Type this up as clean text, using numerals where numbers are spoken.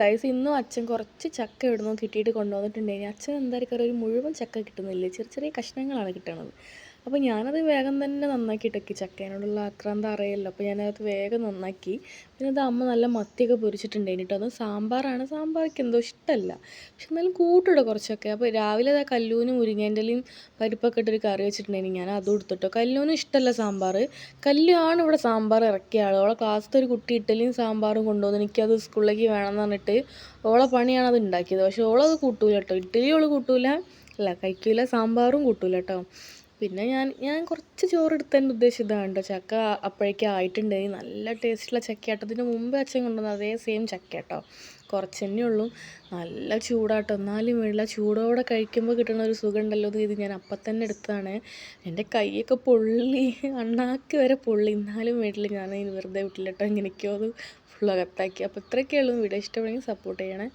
Guys ഇന്നും അച്ഛൻ കുറച്ച് ചക്ക ഇവിടുന്ന് കിട്ടിയിട്ട് കൊണ്ടുവന്നിട്ടുണ്ടായിന്. അച്ഛൻ എന്തായിരിക്കും ഒരു മുഴുവൻ ചക്ക കിട്ടുന്നില്ല, ചെറിയ ചെറിയ കഷ്ണങ്ങളാണ് കിട്ടണത്. അപ്പോൾ ഞാനത് വേഗം തന്നെ നന്നാക്കിയിട്ടൊക്കെ ചക്കേനോടുള്ള ആക്രാന്തം അറിയില്ല. അപ്പോൾ ഞാനത് വേഗം നന്നാക്കി. പിന്നെ അത് അമ്മ നല്ല മത്തിയൊക്കെ പൊരിച്ചിട്ടുണ്ടായിന് കേട്ടോ. അത് സാമ്പാറാണ്, സാമ്പാർക്ക് എന്തോ ഇഷ്ടമല്ല, പക്ഷെ എന്നാലും കൂട്ടിടും കുറച്ചൊക്കെ. അപ്പോൾ രാവിലെ അത് കല്ലൂനും മുരിങ്ങേൻ്റെ ഇലയും പരിപ്പൊക്കെ ഇട്ടൊരു കറി വെച്ചിട്ടുണ്ടായിന്, ഞാൻ അതും എടുത്തിട്ടോ. കല്ലൂനും ഇഷ്ടമല്ല സാമ്പാർ. കല്ലു ആണ് ഇവിടെ സാമ്പാർ ഇറക്കിയ ആൾ. അവളെ ക്ലാസ്സിലത്തെ ഒരു കുട്ടി ഇഡ്ഡലിയും സാമ്പാറും കൊണ്ടുവന്ന് എനിക്കത് സ്കൂളിലേക്ക് വേണമെന്ന് പറഞ്ഞിട്ട് ഓളെ പണിയാണ് അത് ഉണ്ടാക്കിയത്. പക്ഷെ ഓളത് കൂട്ടൂല കേട്ടോ. ഇഡ്ഡലി ഓള് കൂട്ടൂല, അല്ല കഴിക്കൂല, സാമ്പാറും കൂട്ടൂല കേട്ടോ. പിന്നെ ഞാൻ കുറച്ച് ചോറ് എടുത്തതിൻ്റെ ഉദ്ദേശം ഇതാണ് കേട്ടോ. ചക്ക അപ്പോഴേക്കും ആയിട്ടുണ്ടായി, നല്ല ടേസ്റ്റുള്ള ചക്കയാട്ടോ. ഇതിന് മുമ്പ് അച്ഛൻ കൊണ്ടുവന്നത് അതേ സെയിം ചക്ക കേട്ടോ, കുറച്ച് തന്നെ ഉള്ളൂ. നല്ല ചൂടാട്ടോ, എന്നാലും വേണ്ടില്ല, ചൂടോടെ കഴിക്കുമ്പോൾ കിട്ടുന്ന ഒരു സുഖം ഉണ്ടല്ലോ. ഇത് ഞാൻ അപ്പം തന്നെ എടുത്തതാണ്. എൻ്റെ കൈയൊക്കെ പൊള്ളി, അണ്ണാക്ക് വരെ പൊള്ളി, എന്നാലും വീട്ടിൽ ഞാൻ വെറുതെ വിട്ടില്ല കേട്ടോ. എങ്ങനെയൊക്കെയോ അത് ഫുൾ അകത്താക്കി. അപ്പോൾ ഇത്രയൊക്കെ ഉള്ളൂ. വീഡിയോ ഇഷ്ടപ്പെടുമെങ്കിൽ സപ്പോർട്ട് ചെയ്യണേ.